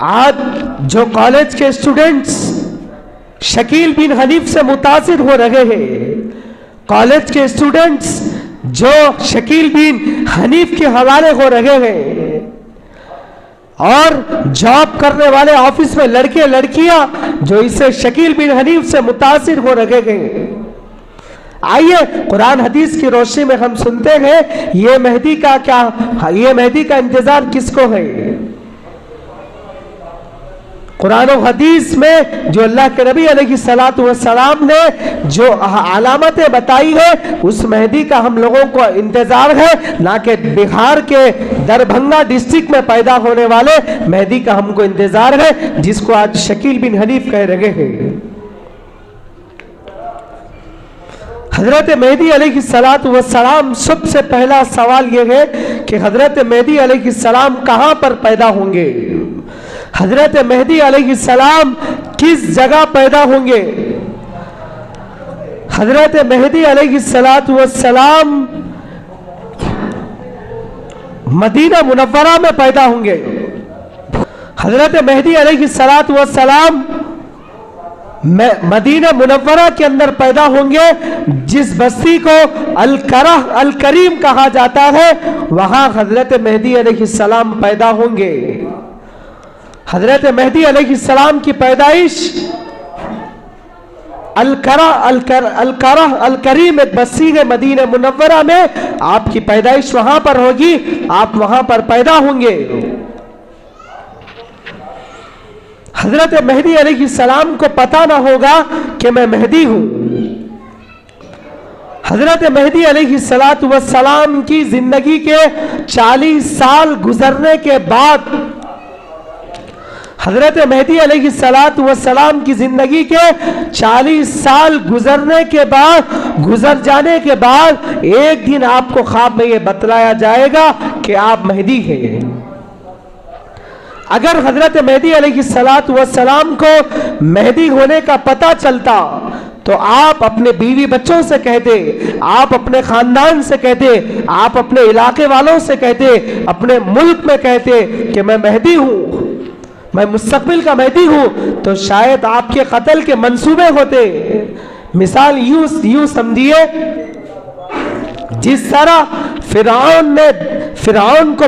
آج جو کالج کے اسٹوڈنٹس شکیل بن حنیف سے متاثر ہو رہے ہیں، کالج کے اسٹوڈنٹس جو شکیل بن حنیف کے حوالے ہو رہے ہیں، اور جاب کرنے والے آفس میں لڑکے لڑکیاں جو اسے شکیل بن حنیف سے متاثر ہو رہے ہیں، آئیے قرآن حدیث کی روشنی میں ہم سنتے ہیں یہ مہدی کا انتظار کس کو ہے۔ قرآن و حدیث میں جو اللہ کے نبی علیہ السلام نے جو علامتیں بتائی ہے، اس مہدی کا ہم لوگوں کو انتظار ہے، نہ کہ بہار کے دربھنگا ڈسٹرکٹ میں پیدا ہونے والے مہدی کا ہم کو انتظار ہے، جس کو آج شکیل بن حنیف کہہ رہے ہیں۔ حضرت مہدی علیہ السلام سب سے پہلا سوال یہ ہے کہ حضرت مہدی علیہ السلام کہاں پر پیدا ہوں گے، حضرت مہدی علیہ السلام کس جگہ پیدا ہوں گے۔ حضرت مہدی علیہ السلام مدینہ منورہ میں پیدا ہوں گے۔ حضرت مہدی علیہ السلام مدینہ منورہ کے اندر پیدا ہوں گے، جس بستی کو الکریم کہا جاتا ہے، وہاں حضرت مہدی علیہ السلام پیدا ہوں گے۔ حضرت مہدی علیہ السلام کی پیدائش الکریم ایک بستی ہے مدینہ منورہ میں، آپ کی پیدائش وہاں پر ہوگی، آپ وہاں پر پیدا ہوں گے۔ حضرت مہدی علیہ السلام کو پتہ نہ ہوگا کہ میں مہدی ہوں۔ حضرت مہدی علیہ السلام کی زندگی کے 40 سال گزرنے کے بعد، حضرت مہدی علیہ السلام کی زندگی کے 40 سال گزر جانے کے بعد ایک دن آپ کو خواب میں یہ بتلایا جائے گا کہ آپ مہدی ہیں۔ اگر حضرت مہدی علیہ السلام کو مہدی ہونے کا پتہ چلتا تو آپ اپنے بیوی بچوں سے کہتے، آپ اپنے خاندان سے کہتے، آپ اپنے علاقے والوں سے کہتے، اپنے ملک میں کہتے کہ میں مہدی ہوں، میں مستقبل کا مہدی ہوں، تو شاید آپ کے قتل کے منصوبے ہوتے۔ مثال یوں سمجھیے، جس طرح فرعون کو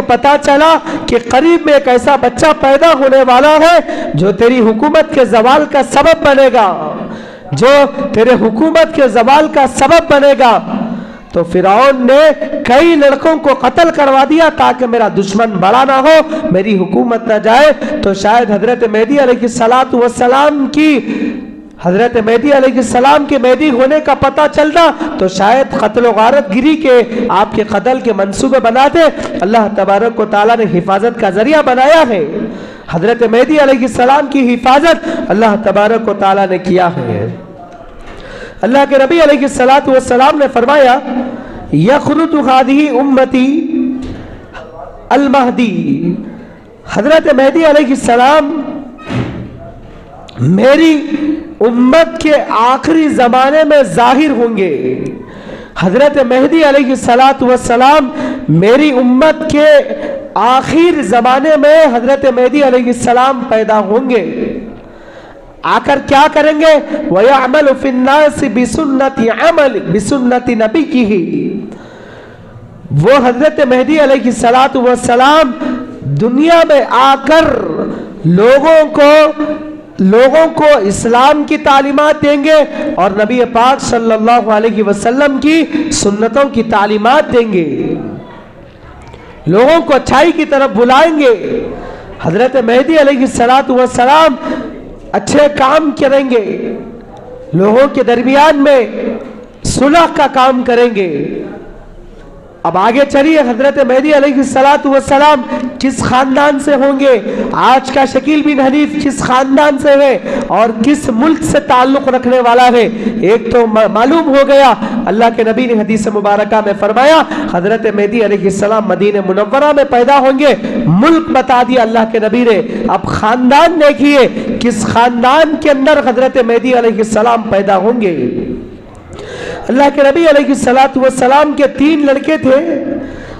پتا چلا کہ قریب میں ایک ایسا بچہ پیدا ہونے والا ہے جو تیری حکومت کے زوال کا سبب بنے گا، تو فرعون نے کئی لڑکوں کو قتل کروا دیا تاکہ میرا دشمن بڑا نہ ہو، میری حکومت نہ جائے۔ تو شاید حضرت مہدی علیہ السلام کے مہدی ہونے کا پتہ چلتا تو شاید قتل و غارت گری کے آپ کے قتل کے منصوبے بناتے۔ اللہ تبارک و تعالیٰ نے حفاظت کا ذریعہ بنایا ہے، حضرت مہدی علیہ السلام کی حفاظت اللہ تبارک و تعالیٰ نے کیا ہے۔ اللہ کے نبی علیہ السلام نے فرمایا، یخرج ہذہ امتی المہدی، حضرت مہدی علیہ السلام میری امت کے آخری زمانے میں ظاہر ہوں گے۔ حضرت مہدی علیہ السلام میری امت کے آخر زمانے میں حضرت مہدی علیہ السلام پیدا ہوں گے۔ آ کر کیا کریں گے؟ وَيَعْمَلُ فِي النَّاسِ بِسُنَّةِ نَبِيِّهِ، وہ حضرت مہدی علیہ السلام دنیا میں آ کر لوگوں کو اسلام کی تعلیمات دیں گے اور نبی پاک صلی اللہ علیہ وسلم کی سنتوں کی تعلیمات دیں گے، لوگوں کو اچھائی کی طرف بلائیں گے۔ حضرت مہدی علیہ السلام اچھے کام کریں گے، لوگوں کے درمیان میں صلح کا کام کریں گے۔ اب آگے چلیے، حضرت مہدی علیہ السلام کس خاندان سے ہوں گے؟ آج کا شکیل بن حنیف کس خاندان سے ہے اور کس ملک سے تعلق رکھنے والا ہے؟ ایک تو معلوم ہو گیا، اللہ کے نبی نے حدیث مبارکہ میں فرمایا حضرت مہدی علیہ السلام مدینہ منورہ میں پیدا ہوں گے، ملک بتا دیا اللہ کے نبی نے۔ اب خاندان دیکھیے، کس خاندان کے اندر حضرت مہدی علیہ السلام پیدا ہوں گے۔ اللہ کے نبی علیہ السلام کے 3 لڑکے تھے،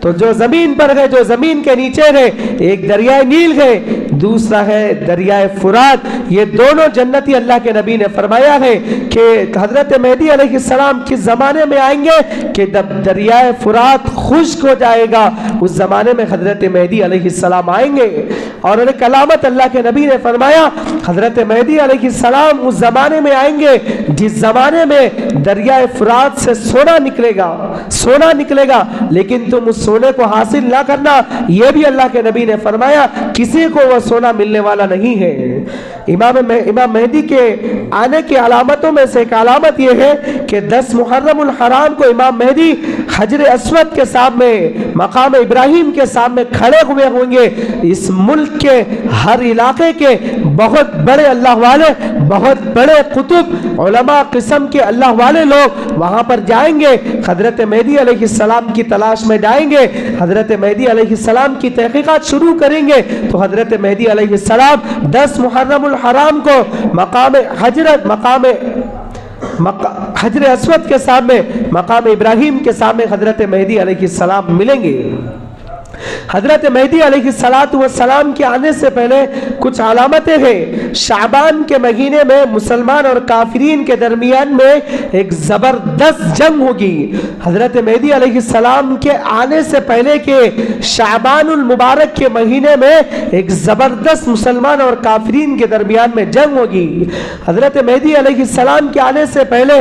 تو جو زمین پر گئے، جو زمین کے نیچے گئے، ایک دریائے نیل گئے، دوسرا ہے دریائے فرات۔ یہ دونوں جنتی اللہ کے نبی نے فرمایا ہے کہ حضرت مہدی علیہ السلام کس زمانے میں آئیں گے کہ جب دریائے فرات خشک ہو جائے گا، اس زمانے میں حضرت مہدی علیہ السلام آئیں گے۔ اور ایک علامت اللہ کے نبی نے فرمایا حضرت مہدی علیہ السلام اس زمانے میں آئیں گے جس زمانے میں دریائے فرات سے سونا نکلے گا، سونا نکلے گا، لیکن تم اس سونے کو حاصل نہ کرنا، یہ بھی اللہ کے نبی نے فرمایا، کسی کو وہ سونا ملنے والا نہیں ہے۔ امام مہدی کے آنے کی علامتوں میں سے ایک علامت یہ ہے کہ 10 محرم الحرام کو امام مہدی حجر اسود کے سامنے، مقام ابراہیم کے سامنے کھڑے ہوئے ہوں گے۔ اس ملک کے ہر علاقے کے بہت بڑے اللہ والے، بہت بڑے قطب، علماء قسم کے اللہ والے لوگ وہاں پر جائیں گے، حضرت مہدی علیہ السلام کی تلاش میں جائیں گے، حضرت مہدی علیہ السلام کی تحقیقات شروع کریں گے۔ تو حضرت مہدی علیہ السلام 10 محرم الحرام کو مقام حجر اسود کے سامنے، مقام ابراہیم کے سامنے حضرت مہدی علیہ السلام ملیں گے۔ حضرت مہدی علیہ السلام کے آنے سے پہلے کچھ علامتیں ہیں۔ شعبان کے مہینے میں مسلمان اور کافرین کے درمیان میں ایک زبردست جنگ ہوگی۔ حضرت مہدی علیہ السلام کے آنے سے پہلے کے شعبان المبارک کے مہینے میں ایک زبردست مسلمان اور کافرین کے درمیان میں جنگ ہوگی۔ حضرت مہدی علیہ السلام کے آنے سے پہلے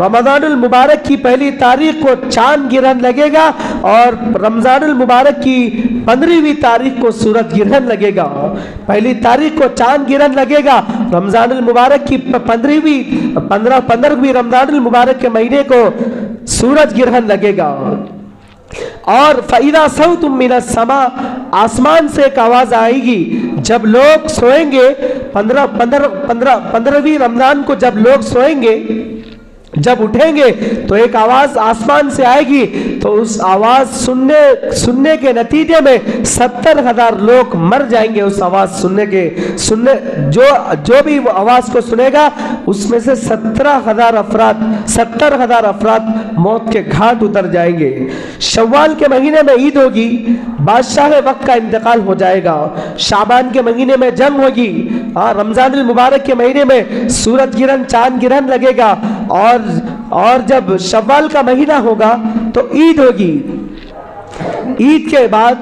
رمضان المبارک کی پہلی تاریخ کو چاند گرہن لگے گا، اور رمضان المبارک کی 15ویں تاریخ کو سورج گرہن لگے گا۔ پہلی تاریخ کو چاند گرہن لگے گا، رمضان المبارک کی 15ویں رمضان المبارک کے مہینے کو سورج گرہن لگے گا۔ اور فَإِذَا صَوْتٌ مِّنَ السَّمَاءِ، آسمان سے ایک آواز آئے گی جب لوگ سوئیں گے۔ 15ویں رمضان کو جب لوگ سوئیں گے، جب اٹھیں گے تو ایک آواز آسمان سے آئے گی، تو اس آواز سننے کے نتیجے میں 70,000 لوگ مر جائیں گے۔ اس آواز جو بھی وہ آواز کو سنے گا، اس میں سے 70,000 افراد موت کے گھاٹ اتر جائیں گے۔ شوال کے مہینے میں عید ہوگی، بادشاہ وقت کا انتقال ہو جائے گا۔ شعبان کے مہینے میں جنگ ہوگی، رمضان المبارک کے مہینے میں سورج گرہن، چاند گرہن لگے گا، اور جب شوال کا مہینہ ہوگا تو عید ہوگی۔ عید کے بعد،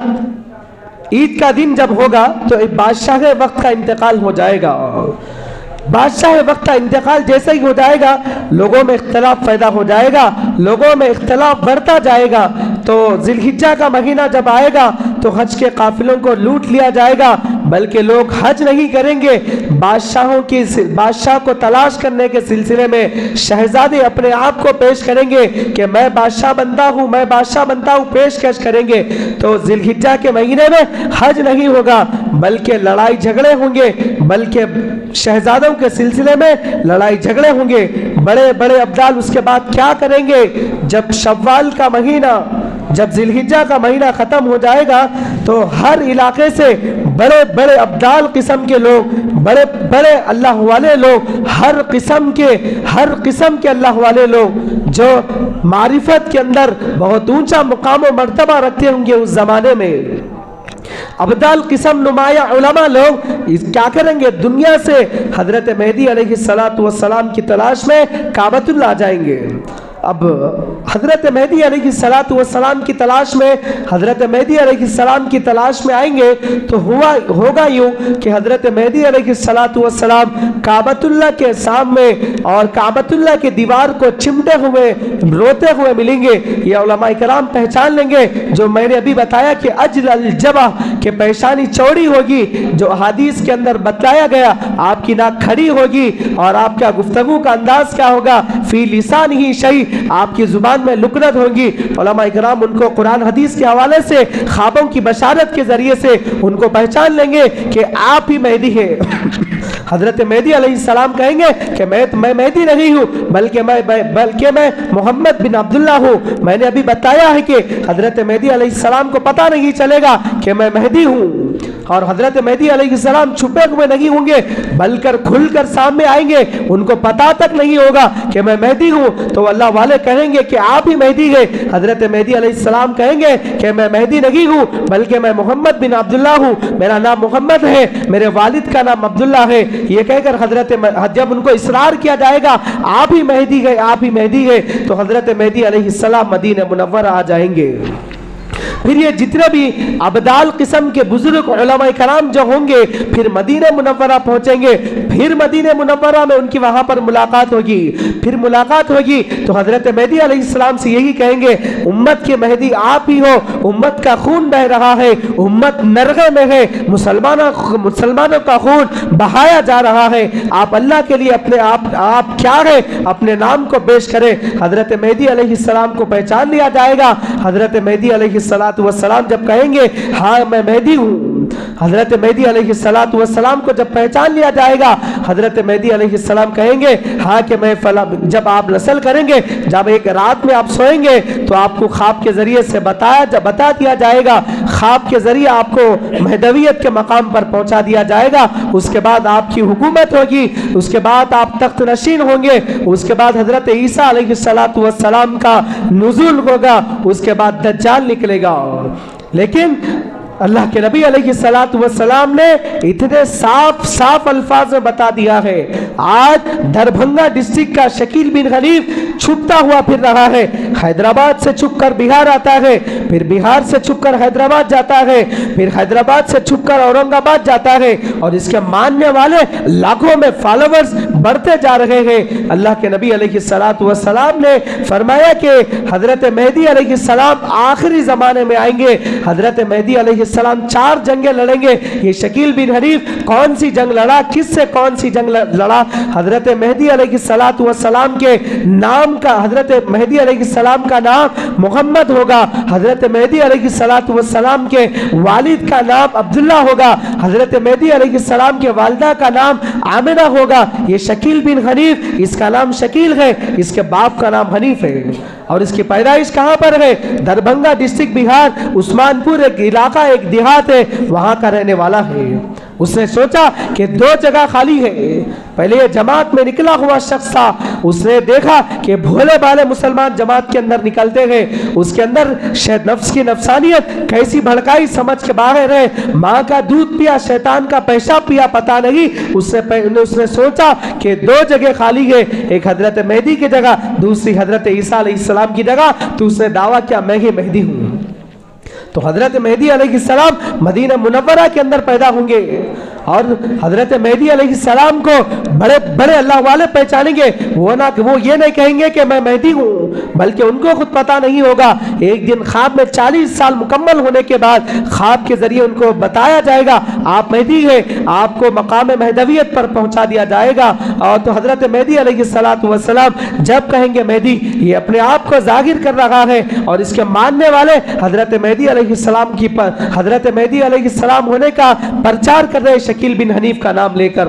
عید کا دن جب ہوگا تو ایک بادشاہ وقت کا انتقال ہو جائے گا۔ بادشاہ وقت کا انتقال جیسے ہی ہو جائے گا، لوگوں میں اختلاف پیدا ہو جائے گا، لوگوں میں اختلاف بڑھتا جائے گا۔ تو ذی الحجہ کا مہینہ جب آئے گا تو حج کے قافلوں کو لوٹ لیا جائے گا، بلکہ لوگ حج نہیں کریں گے۔ بادشاہ کو تلاش کرنے کے سلسلے میں شہزادے اپنے آپ کو پیش کریں گے کہ میں بادشاہ بنتا ہوں، میں بادشاہ بنتا ہوں، پیشکش کریں گے۔ تو ذی الحجہ کے مہینے میں حج نہیں ہوگا، بلکہ لڑائی جھگڑے ہوں گے، بلکہ شہزادوں کے سلسلے میں لڑائی جھگڑے ہوں گے۔ بڑے بڑے ابدال اس کے بعد کیا کریں گے؟ جب شوال کا مہینہ، جب ذی الحجہ کا مہینہ ختم ہو جائے گا تو ہر علاقے سے بڑے بڑے ابدال قسم کے لوگ، بڑے بڑے اللہ والے لوگ، ہر قسم کے اللہ والے لوگ جو معرفت کے اندر بہت اونچا مقام و مرتبہ رکھتے ہوں گے، اس زمانے میں ابدال قسم نمایاں علماء لوگ کیا کریں گے؟ دنیا سے حضرت مہدی علیہ السلام کی تلاش میں کعبۃ اللہ جائیں گے۔ اب حضرت مہدی علیہ السلام کی تلاش میں، حضرت مہدی علیہ السلام کی تلاش میں آئیں گے تو ہوگا یوں کہ حضرت مہدی علیہ السلام کعبۃ اللہ کے سامنے اور کعبۃ اللہ کی دیوار کو چمٹے ہوئے، روتے ہوئے ملیں گے۔ یہ علماء کرام پہچان لیں گے جو میں نے ابھی بتایا کہ اجل الجبہ، کہ پیشانی چوڑی ہوگی، جو حدیث کے اندر بتایا گیا، آپ کی ناک کھڑی ہوگی اور آپ کا گفتگو کا انداز کیا ہوگا؟ فی لسان ہی شیء، آپ کی زبان میں لکنت ہوگی۔ علماء کرام ان کو قرآن حدیث کے حوالے سے، خوابوں کی بشارت کے ذریعے سے ان کو پہچان لیں گے کہ آپ ہی مہدی ہیں۔ حضرت مہدی علیہ السلام کہیں گے کہ میں مہدی نہیں ہوں، بلکہ میں محمد بن عبداللہ ہوں۔ میں نے ابھی بتایا ہے کہ حضرت مہدی علیہ السلام کو پتہ نہیں چلے گا کہ میں مہدی ہوں۔ اور حضرت مہدی علیہ السلام چھپے ہوئے نہیں ہوں گے بلکہ کھل کر سامنے آئیں گے. ان کو پتا تک نہیں ہوگا کہ میں مہدی ہوں. تو اللہ والے کہیں گے کہ آپ ہی مہدی ہیں. حضرت مہدی علیہ السلام کہیں گے کہ میں مہدی نہیں ہوں بلکہ میں محمد بن عبداللہ ہوں, میرا نام محمد ہے, میرے والد کا نام عبداللہ ہے. یہ کہہ کر جب ان کو اصرار کیا جائے گا آپ ہی مہدی گئے, آپ ہی مہدی گئے, تو حضرت مہدی علیہ السلام مدینہ منورہ آ جائیں گے. پھر یہ جتنے بھی ابدال قسم کے بزرگ علماء کرام جو ہوں گے پھر مدینہ منورہ پہنچیں گے. پھر مدینہ منورہ میں ان کی وہاں پر ملاقات ہوگی. پھر ملاقات ہوگی تو حضرت مہدی علیہ السلام سے یہی کہیں گے امت کے مہدی آپ ہی ہو, امت کا خون بہ رہا ہے, امت نرغے میں ہے, مسلمانوں کا خون بہایا جا رہا ہے, آپ اللہ کے لیے اپنے آپ کیا ہے اپنے نام کو پیش کریں. حضرت مہدی علیہ السلام کو پہچان لیا جائے گا. حضرت مہدی علیہ السلام جب کہیں گے ہاں میں مہدی ہوں, حضرت مہدی علیہ السلام کو جب پہچان لیا جائے گا حضرت مہدی علیہ السلام کہیں گے ہاں کہ میں جب آپ نسل کریں گے, جب ایک رات میں آپ سوئیں گے تو آپ کو خواب کے ذریعے سے بتا دیا جائے گا, خواب کے ذریعے آپ کو مہدویت کے مقام پر پہنچا دیا جائے گا. اس کے بعد آپ کی حکومت ہوگی, اس کے بعد آپ تخت نشین ہوں گے, اس کے بعد حضرت عیسیٰ علیہ السلام کا نزول ہوگا, اس کے بعد دجال نکلے گا. لیکن اللہ کے نبی علیہ السلام نے اتنے صاف الفاظ میں بتا دیا ہے. آج دربھنگا ڈسٹرکٹ کا شکیل بن حنیف چھپتا ہوا پھر رہا ہے, حیدرآباد سے چھپ کر بہار آتا ہے, پھر بہار سے چھپ کر حیدرآباد جاتا ہے, پھر حیدرآباد سے چھپ کر اورنگ آباد جاتا ہے, اور اس کے ماننے والے لاکھوں میں فالوورز بڑھتے جا رہے ہیں. اللہ کے نبی علیہ السلام نے فرمایا کہ حضرت مہدی علیہ السلام آخری زمانے میں آئیں گے. حضرت مہدی علیہ السلام 4 جنگیں لڑیں گے. یہ شکیل بن حنیف کون سی جنگ لڑا, کس سے کون سی جنگ لڑا؟ حضرت مہدی علیہ السلام کے نام کا, حضرت مہدی علیہ السلام کا نام محمد ہوگا, حضرت مہدی علیہ السلام کے والد کا نام عبداللہ ہوگا, حضرت مہدی علیہ السلام کے والدہ کا نام آمنہ ہوگا. یہ شکیل بن حنیف, اس کا نام شکیل ہے, اس کے باپ کا نام حنیف ہے. اور اس کی پیدائش کہاں پر ہے؟ دربھنگا ڈسٹرکٹ بہار, عثمان پور ایک علاقہ, ایک دیہات ہے, وہاں کا رہنے والا ہے. اس نے سوچا کہ 2 جگہ خالی ہے. پہلے یہ جماعت میں نکلا ہوا شخص تھا, اس نے دیکھا کہ بھولے بھالے مسلمان جماعت کے اندر نکلتے ہیں, اس کے اندر نفس کی نفسانیت کیسی بھڑکائی سمجھ کے باہر ہے, ماں کا دودھ پیا, شیطان کا پیشاب پیا, پتا نہیں. اس نے سوچا کہ 2 جگہ خالی ہے, ایک حضرت مہدی کی جگہ, دوسری حضرت عیسیٰ علیہ السلام کی جگہ. تو اس نے دعویٰ کیا میں ہی مہدی ہوں. تو حضرت مہدی علیہ السلام مدینہ منورہ کے اندر پیدا ہوں گے, اور حضرت مہدی علیہ السلام کو بڑے بڑے اللہ والے پہچانیں گے. وہ یہ نہیں کہیں گے کہ میں مہدی ہوں, بلکہ ان کو خود پتا نہیں ہوگا. ایک دن خواب میں 40 سال مکمل ہونے کے بعد خواب کے ذریعے ان کو بتایا جائے گا آپ مہدی ہیں, آپ کو مقام مہدویت پر پہنچا دیا جائے گا. اور تو حضرت مہدی علیہ السلام جب کہیں گے مہدی, یہ اپنے آپ کو ظاہر کر رہا ہے, اور اس کے ماننے والے حضرت مہدی علیہ السلام ہونے کا پرچار کر رہے شکیل بن حنیف کا نام لے کر.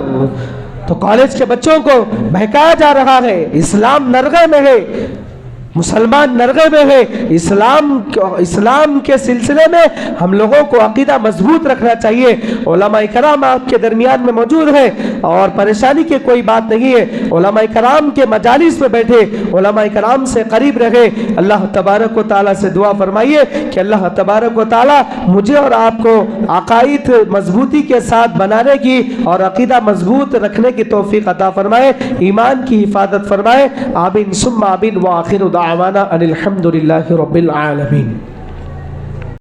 تو کالج کے بچوں کو بہکایا جا رہا ہے, اسلام نرغے میں ہے, مسلمان نرغے میں ہے. اسلام کے سلسلے میں ہم لوگوں کو عقیدہ مضبوط رکھنا چاہیے. علماء کرام آپ کے درمیان میں موجود ہیں اور پریشانی کی کوئی بات نہیں ہے. علماء کرام کے مجالس میں بیٹھے, علماء کرام سے قریب رہے. اللہ تبارک و تعالیٰ سے دعا فرمائیے کہ اللہ تبارک و تعالیٰ مجھے اور آپ کو عقائد مضبوطی کے ساتھ بنانے کی اور عقیدہ مضبوط رکھنے کی توفیق عطا فرمائے, ایمان کی حفاظت فرمائے. آمین ثم آمین. وآخر دعوانا ان الحمد للہ رب العالمین.